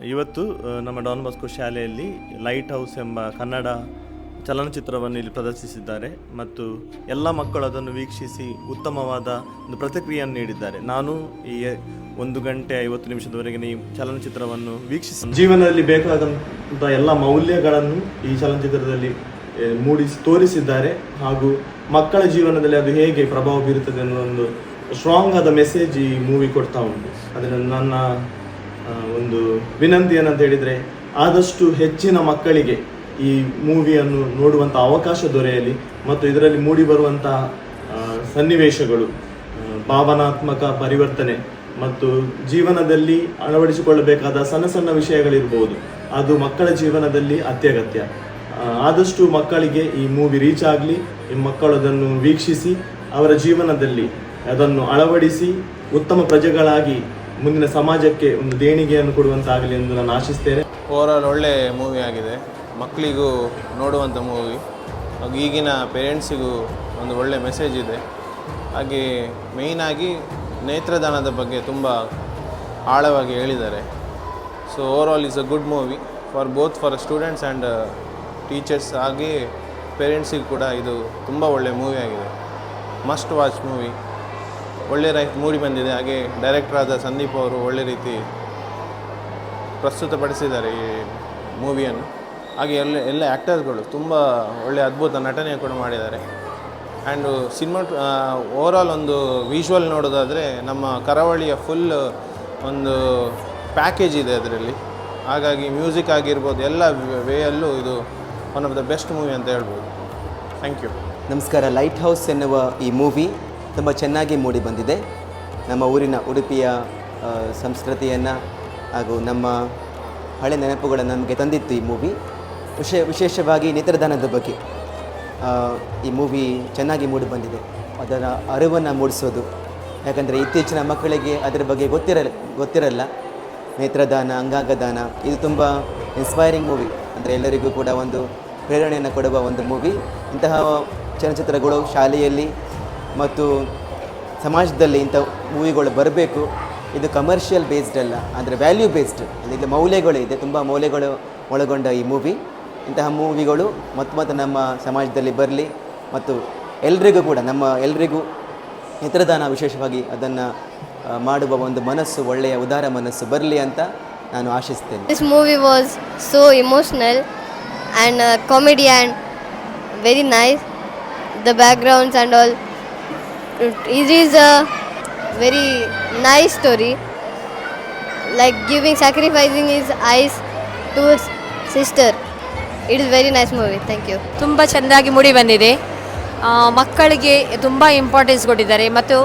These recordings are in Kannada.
ಇವತ್ತು ನಮ್ಮ ಡಾನ್ ಬಾಸ್ಕೋ ಶಾಲೆಯಲ್ಲಿ ಲೈಟ್ ಹೌಸ್ ಎಂಬ ಕನ್ನಡ ಚಲನಚಿತ್ರವನ್ನು ಇಲ್ಲಿ ಪ್ರದರ್ಶಿಸಿದ್ದಾರೆ ಮತ್ತು ಎಲ್ಲ ಮಕ್ಕಳು ಅದನ್ನು ವೀಕ್ಷಿಸಿ ಉತ್ತಮವಾದ ಒಂದು ಪ್ರತಿಕ್ರಿಯೆಯನ್ನು ನೀಡಿದ್ದಾರೆ. ನಾನು ಈ 1 ಗಂಟೆ 50 ನಿಮಿಷದವರೆಗೆ ಈ ಚಲನಚಿತ್ರವನ್ನು ವೀಕ್ಷಿಸಿ ಜೀವನದಲ್ಲಿ ಬೇಕಾದಂಥ ಎಲ್ಲ ಮೌಲ್ಯಗಳನ್ನು ಈ ಚಲನಚಿತ್ರದಲ್ಲಿ ಮೂಡಿಸಿ ತೋರಿಸಿದ್ದಾರೆ ಹಾಗೂ ಮಕ್ಕಳ ಜೀವನದಲ್ಲಿ ಅದು ಹೇಗೆ ಪ್ರಭಾವ ಬೀರುತ್ತದೆ ಅನ್ನೋ ಒಂದು ಸ್ಟ್ರಾಂಗ್ ಆದ ಮೆಸೇಜ್ ಈ ಮೂವಿ ಕೊಡ್ತಾ ಉಂಟು. ಅದನ್ನು ನನ್ನ ಒಂದು ವಿನಂತಿ ಏನಂತ ಹೇಳಿದರೆ, ಆದಷ್ಟು ಹೆಚ್ಚಿನ ಮಕ್ಕಳಿಗೆ ಈ ಮೂವಿಯನ್ನು ನೋಡುವಂಥ ಅವಕಾಶ ದೊರೆಯಲಿ ಮತ್ತು ಇದರಲ್ಲಿ ಮೂಡಿ ಬರುವಂಥ ಸನ್ನಿವೇಶಗಳು, ಭಾವನಾತ್ಮಕ ಪರಿವರ್ತನೆ ಮತ್ತು ಜೀವನದಲ್ಲಿ ಅಳವಡಿಸಿಕೊಳ್ಳಬೇಕಾದ ಸಣ್ಣ ಸಣ್ಣ ವಿಷಯಗಳಿರ್ಬೋದು, ಅದು ಮಕ್ಕಳ ಜೀವನದಲ್ಲಿ ಅತ್ಯಗತ್ಯ. ಆದಷ್ಟು ಮಕ್ಕಳಿಗೆ ಈ ಮೂವಿ ರೀಚ್ ಆಗಲಿ, ಈ ಮಕ್ಕಳು ಅದನ್ನು ವೀಕ್ಷಿಸಿ ಅವರ ಜೀವನದಲ್ಲಿ ಅದನ್ನು ಅಳವಡಿಸಿ ಉತ್ತಮ ಪ್ರಜೆಗಳಾಗಿ ಮುಂದಿನ ಸಮಾಜಕ್ಕೆ ಒಂದು ದೇಣಿಗೆಯನ್ನು ಕೊಡುವಂತಾಗಲಿ ಎಂದು ನಾನು ಆಶಿಸ್ತೇನೆ. ಓವರಾಲ್ ಒಳ್ಳೆ ಮೂವಿ ಆಗಿದೆ, ಮಕ್ಕಳಿಗೂ ನೋಡುವಂಥ ಮೂವಿ, ಈಗಿನ ಪೇರೆಂಟ್ಸಿಗೂ ಒಂದು ಒಳ್ಳೆ ಮೆಸೇಜ್ ಇದೆ. ಹಾಗೆ ಮೇಯ್ನಾಗಿ ನೇತ್ರದಾನದ ಬಗ್ಗೆ ತುಂಬ ಆಳವಾಗಿ ಹೇಳಿದ್ದಾರೆ. So overall is a good movie for students and teachers. ಹಾಗೆ ಪೇರೆಂಟ್ಸಿಗೂ ಕೂಡ ಇದು ತುಂಬ ಒಳ್ಳೆ ಮೂವಿ ಆಗಿದೆ, ಮಸ್ಟ್ ವಾಚ್ ಮೂವಿ. ಒಳ್ಳೆ ಮೂಡಿ ಬಂದಿದೆ. ಹಾಗೆ ಡೈರೆಕ್ಟರ್ ಆದ ಸಂದೀಪ್ ಅವರು ಒಳ್ಳೆ ರೀತಿ ಪ್ರಸ್ತುತಪಡಿಸಿದ್ದಾರೆ ಈ ಮೂವಿಯನ್ನು. ಹಾಗೆ ಎಲ್ಲ ಆ್ಯಕ್ಟರ್ಸ್ಗಳು ತುಂಬ ಒಳ್ಳೆ ಅದ್ಭುತ ನಟನೆ ಕೂಡ ಮಾಡಿದ್ದಾರೆ. ಆ್ಯಂಡು ಓವರಾಲ್ ಒಂದು ವಿಜುವಲ್ ನೋಡೋದಾದರೆ ನಮ್ಮ ಕರಾವಳಿಯ ಫುಲ್ ಒಂದು ಪ್ಯಾಕೇಜ್ ಇದೆ ಅದರಲ್ಲಿ. ಹಾಗಾಗಿ ಮ್ಯೂಸಿಕ್ ಆಗಿರ್ಬೋದು, ಎಲ್ಲ ವೇಯಲ್ಲೂ ಇದು one of the best movie ಅಂತ ಹೇಳ್ಬೋದು. Thank you. ನಮಸ್ಕಾರ. ಲೈಟ್ ಹೌಸ್ ಎನ್ನುವ ಈ ಮೂವಿ ತುಂಬ ಚೆನ್ನಾಗಿ ಮೂಡಿ ಬಂದಿದೆ. ನಮ್ಮ ಊರಿನ ಉಡುಪಿಯ ಸಂಸ್ಕೃತಿಯನ್ನು ಹಾಗೂ ನಮ್ಮ ಹಳೆ ನೆನಪುಗಳನ್ನು ನಮಗೆ ತಂದಿತ್ತು ಈ ಮೂವಿ. ವಿಶೇಷವಾಗಿ ನೇತ್ರದಾನದ ಬಗ್ಗೆ ಈ ಮೂವಿ ಚೆನ್ನಾಗಿ ಮೂಡಿ ಬಂದಿದೆ. ಅದರ ಅರಿವನ್ನು ಮೂಡಿಸೋದು, ಯಾಕಂದರೆ ಇತ್ತೀಚಿನ ಮಕ್ಕಳಿಗೆ ಅದರ ಬಗ್ಗೆ ಗೊತ್ತಿರಲ್ಲ. ನೇತ್ರದಾನ, ಅಂಗಾಂಗದಾನ ಇದು ತುಂಬ ಇನ್ಸ್ಪೈರಿಂಗ್ ಮೂವಿ, ಅಂದರೆ ಎಲ್ಲರಿಗೂ ಕೂಡ ಒಂದು ಪ್ರೇರಣೆಯನ್ನು ಕೊಡುವ ಒಂದು ಮೂವಿ. ಇಂತಹ ಚಲನಚಿತ್ರಗಳು ಶಾಲೆಯಲ್ಲಿ ಮತ್ತು ಸಮಾಜದಲ್ಲಿ ಇಂಥ ಮೂವಿಗಳು ಬರಬೇಕು. ಇದು ಕಮರ್ಷಿಯಲ್ ಬೇಸ್ಡ್ ಅಲ್ಲ, ಅಂದರೆ ವ್ಯಾಲ್ಯೂ ಬೇಸ್ಡ್. ಇಲ್ಲಿ ಮೌಲ್ಯಗಳು ಇದೆ, ತುಂಬ ಮೌಲ್ಯಗಳು ಒಳಗೊಂಡ ಈ ಮೂವಿ. ಇಂತಹ ಮೂವಿಗಳು ಮತ್ತು ನಮ್ಮ ಸಮಾಜದಲ್ಲಿ ಬರಲಿ ಮತ್ತು ಎಲ್ರಿಗೂ ಕೂಡ ಎಲ್ರಿಗೂ ನೇತ್ರದಾನ ವಿಶೇಷವಾಗಿ ಅದನ್ನು ಮಾಡುವ ಒಂದು ಮನಸ್ಸು, ಒಳ್ಳೆಯ ಉದಾರ ಮನಸ್ಸು ಬರಲಿ ಅಂತ ನಾನು ಆಶಿಸ್ತೇನೆ. This movie was so emotional and comedy and very nice. The backgrounds and all. It is a very nice story, like sacrificing his eyes to his sister. It is very nice movie. Thank you. ತುಂಬ ಚೆಂದಾಗಿ ಮೂಡಿ ಬಂದಿದೆ. ಮಕ್ಕಳಿಗೆ ತುಂಬ ಇಂಪಾರ್ಟೆನ್ಸ್ ಕೊಟ್ಟಿದ್ದಾರೆ ಮತ್ತು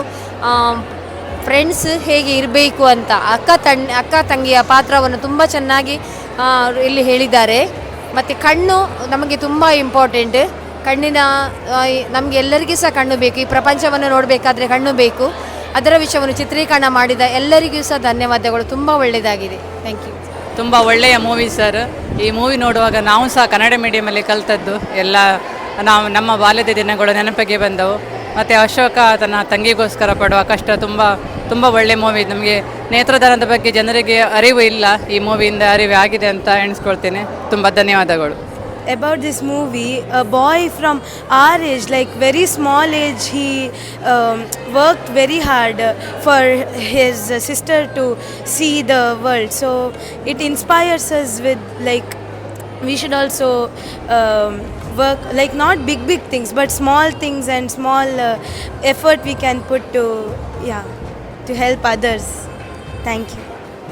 ಫ್ರೆಂಡ್ಸ್ ಹೇಗೆ ಇರಬೇಕು ಅಂತ ಅಕ್ಕ ತಂಗಿಯ ಪಾತ್ರವನ್ನು ತುಂಬ ಚೆನ್ನಾಗಿ ಇಲ್ಲಿ ಹೇಳಿದ್ದಾರೆ. ಮತ್ತು ಕಣ್ಣು ನಮಗೆ ತುಂಬ ಇಂಪಾರ್ಟೆಂಟ್. ಕಣ್ಣಿನ ನಮಗೆ ಎಲ್ಲರಿಗೂ ಸಹ ಕಣ್ಣು ಬೇಕು. ಈ ಪ್ರಪಂಚವನ್ನು ನೋಡಬೇಕಾದ್ರೆ ಕಣ್ಣು ಬೇಕು. ಅದರ ವಿಷಯವನ್ನು ಚಿತ್ರೀಕರಣ ಮಾಡಿದ ಎಲ್ಲರಿಗೂ ಸಹ ಧನ್ಯವಾದಗಳು. ತುಂಬ ಒಳ್ಳೆಯದಾಗಿದೆ. Thank you. ತುಂಬ ಒಳ್ಳೆಯ ಮೂವಿ ಸರ್. ಈ ಮೂವಿ ನೋಡುವಾಗ ನಾವು ಸಹ ಕನ್ನಡ ಮೀಡಿಯಮಲ್ಲಿ ಕಲಿತದ್ದು ಎಲ್ಲ ನಮ್ಮ ಬಾಲ್ಯದ ದಿನಗಳು ನೆನಪಿಗೆ ಬಂದವು. ಮತ್ತು ಅಶೋಕ ತನ್ನ ತಂಗಿಗೋಸ್ಕರ ಪಡುವ ಕಷ್ಟ ತುಂಬ ಒಳ್ಳೆಯ ಮೂವಿ. ನಮಗೆ ನೇತ್ರದಾನದ ಬಗ್ಗೆ ಜನರಿಗೆ ಅರಿವು ಇಲ್ಲ, ಈ ಮೂವಿಯಿಂದ ಅರಿವು ಆಗಿದೆ ಅಂತ ಎಣಿಸ್ಕೊಳ್ತೇನೆ. ತುಂಬ ಧನ್ಯವಾದಗಳು. About this movie, a boy from our age, like very small age, he worked very hard for his sister to see the world. So it inspires us with like we should also work, like not big things but small things and small effort we can put to help others. Thank you.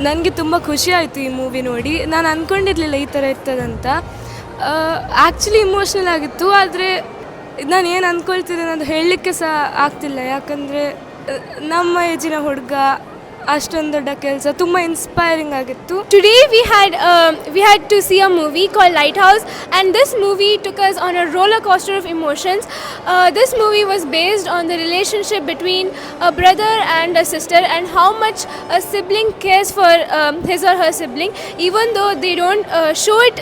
ನನಗೆ ತುಂಬ ಖುಷಿ ಆಯಿತು ಈ ಮೂವಿ ನೋಡಿ. ನಾನು ಅಂದ್ಕೊಂಡಿರಲಿಲ್ಲ ಈ ಥರ ಇರ್ತದಂತ. ಆ್ಯಕ್ಚುಲಿ ಇಮೋಷ್ನಲ್ ಆಗಿತ್ತು, ಆದರೆ ನಾನು ಏನು ಅಂದ್ಕೊಳ್ತಿದ್ದೆ ಅದು ಹೇಳಲಿಕ್ಕೆ ಸಹ ಆಗ್ತಿಲ್ಲ. ಯಾಕಂದರೆ ನಮ್ಮ ಏಜಿನ ಹುಡುಗ ಅಷ್ಟೊಂದು ದೊಡ್ಡ ಕೆಲಸ, ತುಂಬ ಇನ್ಸ್ಪೈರಿಂಗ್ ಆಗಿತ್ತು. Today we had to see a movie called Lighthouse, and this movie took us on a roller coaster of emotions. This movie was based on the relationship between a brother and a sister, and how much a sibling cares for his or her sibling, even though they don't show it.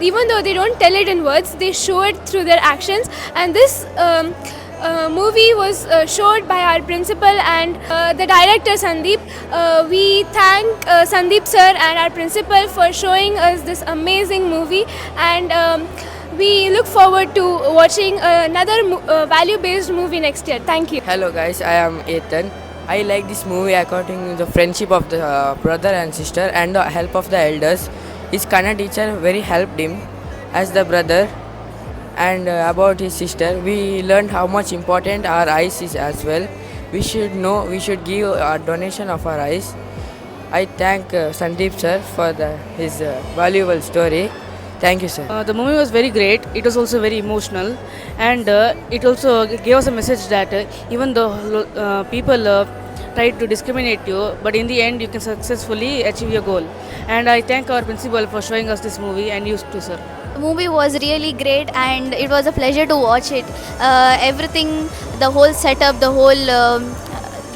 Even though they don't tell it in words, they show it through their actions. And this movie was showed by our principal and the director Sandeep. We thank Sandeep sir and our principal for showing us this amazing movie, and we look forward to watching another value-based movie next year. Thank you. Hello guys, I am Ethan. I like this movie according to the friendship of the brother and sister and the help of the elders. His Kannada teacher very helped him as the brother, and about his sister we learned how much important our eyes is as well. We should give a donation of our eyes. I thank Sandeep sir for his valuable story. Thank you sir. The movie was very great. It was also very emotional, and it also gave us a message that even though people try to discriminate you, but in the end you can successfully achieve your goal. And I thank our principal for showing us this movie, and you too sir. The movie was really great and it was a pleasure to watch it. Everything, the whole setup, the whole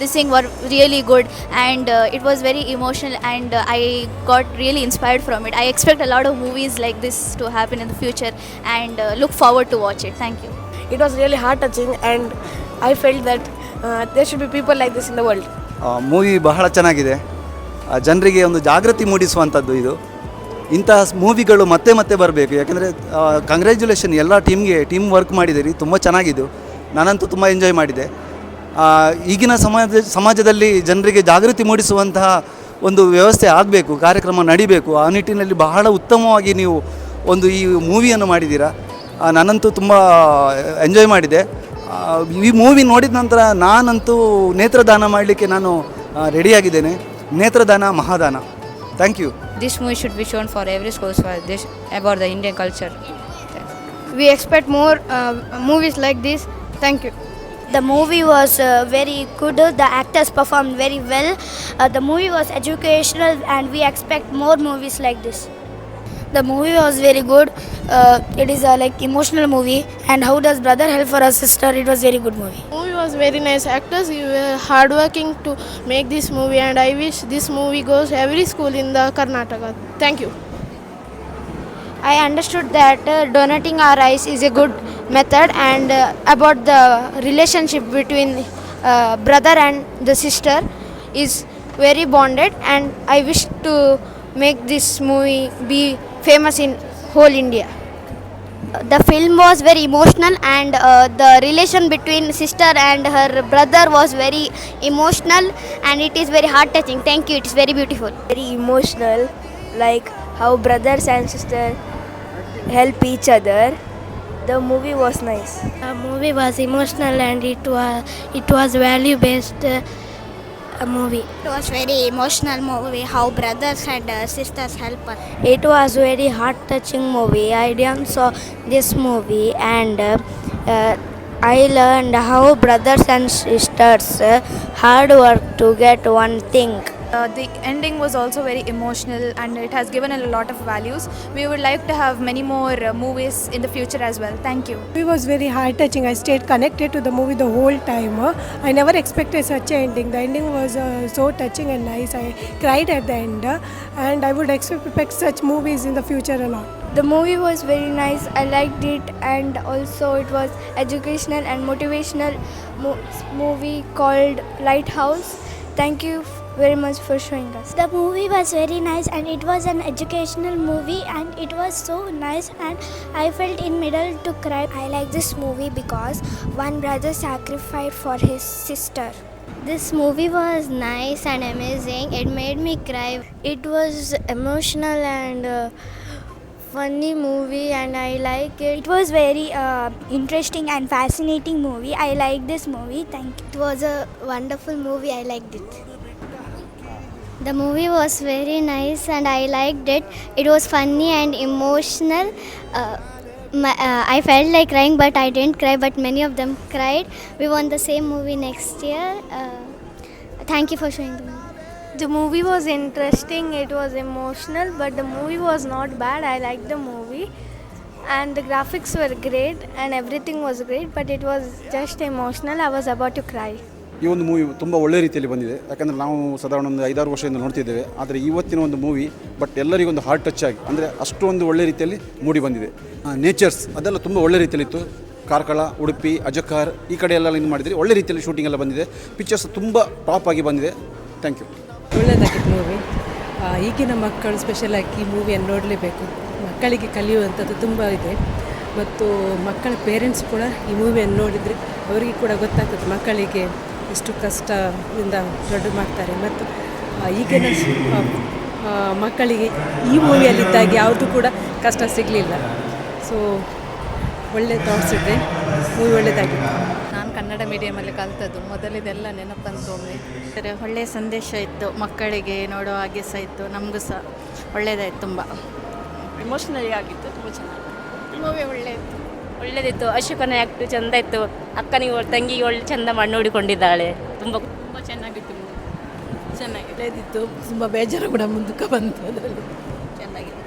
this thing were really good, and it was very emotional, and I got really inspired from it. I expect a lot of movies like this to happen in the future, and look forward to watch it. Thank you. It was really heart touching, and I felt that there should be people like this in the world. Movie ಬಹಳ ಚೆನ್ನಾಗಿದೆ. ಜನರಿಗೆ ಒಂದು ಜಾಗೃತಿ ಮೂಡಿಸುವಂಥದ್ದು ಇದು. ಇಂಥ ಮೂವಿಗಳು ಮತ್ತೆ ಮತ್ತೆ ಬರಬೇಕು. ಯಾಕೆಂದರೆ ಕಂಗ್ರ್ಯಾಚುಲೇಷನ್ ಎಲ್ಲ ಟೀಮ್ ವರ್ಕ್ ಮಾಡಿದ್ದೀರಿ, ತುಂಬ ಚೆನ್ನಾಗಿದ್ದು. ನಾನಂತೂ ತುಂಬ ಎಂಜಾಯ್ ಮಾಡಿದೆ. ಈಗಿನ ಸಮಾಜದಲ್ಲಿ ಜನರಿಗೆ ಜಾಗೃತಿ ಮೂಡಿಸುವಂತಹ ಒಂದು ವ್ಯವಸ್ಥೆ ಆಗಬೇಕು, ಕಾರ್ಯಕ್ರಮ ನಡಿಬೇಕು. ಆ ನಿಟ್ಟಿನಲ್ಲಿ ಬಹಳ ಉತ್ತಮವಾಗಿ ನೀವು ಒಂದು ಈ ಮೂವಿಯನ್ನು ಮಾಡಿದ್ದೀರಾ. ನಾನಂತೂ ತುಂಬ ಎಂಜಾಯ್ ಮಾಡಿದೆ. ಈ ಮೂವಿ ನೋಡಿದ ನಂತರ ನಾನಂತೂ ನೇತ್ರದಾನ ಮಾಡಲಿಕ್ಕೆ ನಾನು ರೆಡಿಯಾಗಿದ್ದೇನೆ. ನೇತ್ರದಾನ ಮಹಾದಾನ. Thank you. This movie should be shown for every schools for this about the Indian culture. We expect more movies like this. Thank you. The movie was very good. The actors performed very well. The movie was educational, and we expect more movies like this. The movie was very good. It is a like emotional movie, and how does brother help for a sister? It was very good movie. Movie was very nice. Actors were hardworking to make this movie, and I wish this movie goes every school in the Karnataka. Thank you. I understood that donating our eyes is a good method, and about the relationship between brother and the sister is very bonded, and I wish to make this movie be famous in whole India. The film was very emotional, and the relation between sister and her brother was very emotional, and it is very heart touching. Thank you. It is very beautiful. Very emotional, like how brothers and sisters help each other. The movie was nice. The movie was emotional, and it was value based movie. It was very emotional movie. How brothers and sisters help us. It was very heart touching movie. I didn't saw this movie, and I learned how brothers and sisters hard work to get one thing. The ending was also very emotional, and it has given a lot of values. We would like to have many more movies in the future as well. Thank you. It was very heart touching. I stayed connected to the movie the whole time. I never expected such an ending. The ending was so touching and nice. I cried at the end, and I would expect such movies in the future a lot. The movie was very nice. I liked it, and also it was educational and motivational movie called Lighthouse. Thank you very much for showing us. The movie was very nice, and it was an educational movie, and it was so nice, and I felt in middle to cry. I like this movie because one brother sacrificed for his sister. This movie was nice and amazing. It made me cry. It was emotional and funny movie, and I like it. It was very interesting and fascinating movie. I like this movie. Thank you. It was a wonderful movie. I liked it. The movie was very nice, and I liked it. It was funny and emotional. I felt like crying, but I didn't cry, but many of them cried. We want the same movie next year. Thank you for showing the movie. The movie was interesting. It was emotional, but the movie was not bad. I liked the movie, and the graphics were great, and everything was great, but it was just emotional. I was about to cry. ಈ ಒಂದು ಮೂವಿ ತುಂಬ ಒಳ್ಳೆ ರೀತಿಯಲ್ಲಿ ಬಂದಿದೆ. ಯಾಕಂದರೆ ನಾವು ಸಾಧಾರಣ ಒಂದು 5-6 ವರ್ಷದಿಂದ ನೋಡ್ತಿದ್ದೇವೆ. ಆದರೆ ಇವತ್ತಿನ ಒಂದು ಮೂವಿ ಎಲ್ಲರಿಗೊಂದು ಹಾರ್ಟ್ ಟಚ್ ಆಗಿ, ಅಂದರೆ ಅಷ್ಟೊಂದು ಒಳ್ಳೆ ರೀತಿಯಲ್ಲಿ ಮೂಡಿ ಬಂದಿದೆ. ನೇಚರ್ಸ್ ಅದೆಲ್ಲ ತುಂಬ ಒಳ್ಳೆ ರೀತಿಯಲ್ಲಿತ್ತು. ಕಾರ್ಕಳ, ಉಡುಪಿ, ಅಜಕಾರ್ ಈ ಕಡೆ ಎಲ್ಲ ಇದು ಮಾಡಿದರೆ ಒಳ್ಳೆ ರೀತಿಯಲ್ಲಿ ಶೂಟಿಂಗ್ ಎಲ್ಲ ಬಂದಿದೆ. ಪಿಕ್ಚರ್ಸ್ ತುಂಬ ಟಾಪ್ ಆಗಿ ಬಂದಿದೆ. Thank you. ಒಳ್ಳೆಯದಾಗಿತ್ತು ಮೂವಿ. ಈಗಿನ ಮಕ್ಕಳು ಸ್ಪೆಷಲಾಗಿ ಈ ಮೂವಿಯನ್ನು ನೋಡಲೇಬೇಕು. ಮಕ್ಕಳಿಗೆ ಕಲಿಯುವಂಥದ್ದು ತುಂಬ ಇದೆ ಮತ್ತು ಮಕ್ಕಳ ಪೇರೆಂಟ್ಸ್ ಕೂಡ ಈ ಮೂವಿಯನ್ನು ನೋಡಿದರೆ ಅವರಿಗೆ ಕೂಡ ಗೊತ್ತಾಗ್ತದೆ ಮಕ್ಕಳಿಗೆ ಎಷ್ಟು ಕಷ್ಟದಿಂದ ದೊಡ್ಡ ಮಾಡ್ತಾರೆ. ಮತ್ತು ಈಗಿನ ಮಕ್ಕಳಿಗೆ ಈ ಮೂವಿಯಲ್ಲಿದ್ದಾಗ ಯಾವುದು ಕೂಡ ಕಷ್ಟ ಸಿಗಲಿಲ್ಲ. ಸೊ ಒಳ್ಳೆ ಥಾಟ್ಸ್ ಇದೆ, ಮೂವಿ ಒಳ್ಳೆಯದಾಗಿತ್ತು. ನಾನು ಕನ್ನಡ ಮೀಡಿಯಮಲ್ಲಿ ಕಲಿತದ್ದು, ಮೊದಲಿದೆಲ್ಲ ನೆನಪಂತು ಒಮ್ಮೆ. ಒಳ್ಳೆಯ ಸಂದೇಶ ಇತ್ತು, ಮಕ್ಕಳಿಗೆ ನೋಡೋ ಹಾಗೆ ಸಹ ಇತ್ತು, ನಮಗೂ ಸಹ ಒಳ್ಳೆಯದಾಯಿತು. ತುಂಬ ಇಮೋಷ್ನಲಿ ಆಗಿತ್ತು, ತುಂಬ ಚೆನ್ನಾಗಿ ಮೂವಿ ಒಳ್ಳೆದಿತ್ತು. ಅಶೋಕನ ಆ್ಯಕ್ಟ್ ಚೆಂದ ಇತ್ತು, ಅಕ್ಕನಿಗೆ ತಂಗಿಗೆ ಒಳ್ಳೆ ಚೆಂದ ಮಾಡಿ ನೋಡಿಕೊಂಡಿದ್ದಾಳೆ. ತುಂಬ ಚೆನ್ನಾಗಿತ್ತು, ಚೆನ್ನಾಗಿ ಒಳ್ಳೆಯದಿತ್ತು. ತುಂಬ ಬೇಜಾರು ಕೂಡ ಮುಂದಕ್ಕೆ ಬಂತು, ಅದರಲ್ಲಿ ಚೆನ್ನಾಗಿತ್ತು.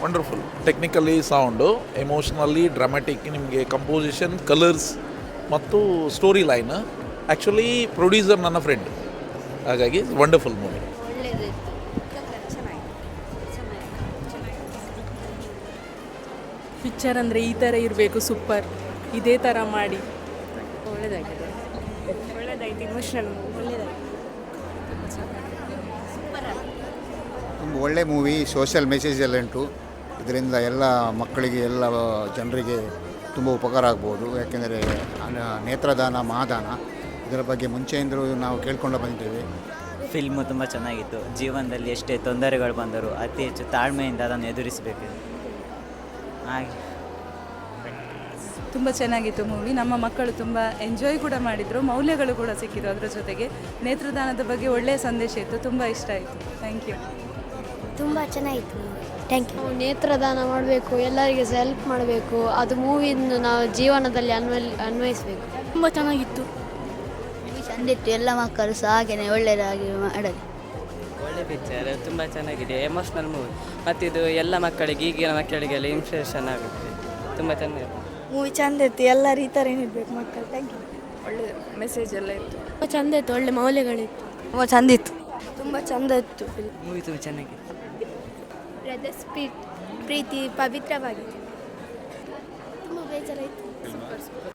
Wonderful, technically sound, emotionally dramatic, ನಿಮಗೆ ಕಂಪೋಸಿಷನ್, ಕಲರ್ಸ್ ಮತ್ತು ಸ್ಟೋರಿ ಲೈನ್. ಆ್ಯಕ್ಚುಲಿ ಪ್ರೊಡ್ಯೂಸರ್ ನನ್ನ ಫ್ರೆಂಡ್, ಹಾಗಾಗಿ ವಂಡರ್ಫುಲ್ ಮೂವಿ. ಪಿಕ್ಚರ್ ಅಂದರೆ ಈ ಥರ ಇರಬೇಕು, ಸೂಪರ್, ಇದೇ ಥರ ಮಾಡಿ. ಒಳ್ಳೆಯದಾಗಿದೆ, ಒಳ್ಳೆಯದಾಯ್ತು, ಇಮೋಷ್ನಲ್ ಒಳ್ಳೆಯದಾಯ್ತು. ತುಂಬ ಒಳ್ಳೆ ಮೂವಿ, ಸೋಷಿಯಲ್ ಮೆಸೇಜ್ ಎಲ್ಲ ಉಂಟು. ಇದರಿಂದ ಎಲ್ಲ ಮಕ್ಕಳಿಗೆ, ಎಲ್ಲ ಜನರಿಗೆ ತುಂಬ ಉಪಕಾರ ಆಗ್ಬೋದು. ಯಾಕೆಂದರೆ ನೇತ್ರದಾನ, ಮಹಾದಾನ ಇದರ ಬಗ್ಗೆ ಮುಂಚೆಯಿಂದಲೂ ನಾವು ಕೇಳ್ಕೊಂಡು ಬಂದಿದ್ದೇವೆ. ಫಿಲ್ಮು ತುಂಬ ಚೆನ್ನಾಗಿತ್ತು. ಜೀವನದಲ್ಲಿ ಎಷ್ಟೇ ತೊಂದರೆಗಳು ಬಂದರೂ ಅತಿ ಹೆಚ್ಚು ತಾಳ್ಮೆಯಿಂದ ಅದನ್ನು ಎದುರಿಸಬೇಕು. ಹಾಗೆ ತುಂಬ ಚೆನ್ನಾಗಿತ್ತು ಮೂವಿ. ನಮ್ಮ ಮಕ್ಕಳು ತುಂಬ ಎಂಜಾಯ್ ಕೂಡ ಮಾಡಿದರು, ಮೌಲ್ಯಗಳು ಕೂಡ ಸಿಕ್ಕಿದ್ರು. ಅದರ ಜೊತೆಗೆ ನೇತ್ರದಾನದ ಬಗ್ಗೆ ಒಳ್ಳೆಯ ಸಂದೇಶ ಇತ್ತು, ತುಂಬ ಇಷ್ಟ ಆಯಿತು. Thank you. ತುಂಬ ಚೆನ್ನಾಗಿತ್ತು, ಥ್ಯಾಂಕ್ ಯು. ನೇತ್ರದಾನ ಮಾಡಬೇಕು, ಎಲ್ಲರಿಗೆ ಸಹ ಹೆಲ್ಪ್ ಮಾಡಬೇಕು. ಅದು ಮೂವಿಯನ್ನು ನಾವು ಜೀವನದಲ್ಲಿ ಅನ್ವಯಿಸಬೇಕು. ತುಂಬ ಚೆನ್ನಾಗಿತ್ತು, ಚಂದಿತ್ತು. ಎಲ್ಲ ಮಕ್ಕಳು ಸಹ ಹಾಗೆಯೇ ಒಳ್ಳೆಯದಾಗಿ ಮಾಡಲಿ. ಒಳ್ಳೆ ಪಿಕ್ಚರ್, ತುಂಬ ಚೆನ್ನಾಗಿದೆ, ಎಮೋಷ್ನಲ್ ಮೂವಿ. ಮತ್ತಿದು ಎಲ್ಲ ಮಕ್ಕಳಿಗೆ, ಈಗಿನ ಮಕ್ಕಳಿಗೆಲ್ಲ ಇನ್ಸ್ಪಿರೇಷನ್ ಆಗುತ್ತೆ. ತುಂಬ ಚೆನ್ನಾಗಿದೆ ಮೂವಿ, ಚಂದ ಇತ್ತು. ಎಲ್ಲರೂ ಈ ಥರ ಏನಿರಬೇಕು ಮಕ್ಕಳು. Thank you. ಒಳ್ಳೆ ಮೆಸೇಜ್ ಎಲ್ಲ ಇತ್ತು, ತುಂಬ ಚಂದ ಇತ್ತು, ಒಳ್ಳೆ ಮೌಲ್ಯಗಳಿತ್ತು. ತುಂಬ ಚಂದ ಇತ್ತು, ತುಂಬ ಚಂದ ಇತ್ತು ಮೂವಿ, ತುಂಬ ಚೆನ್ನಾಗಿದೆ. ಬ್ರದರ್ಸ್ ಪ್ರೀತಿ ಪವಿತ್ರವಾಗಿದೆ. ತುಂಬ ಬೇಜಾರಾಯಿತು.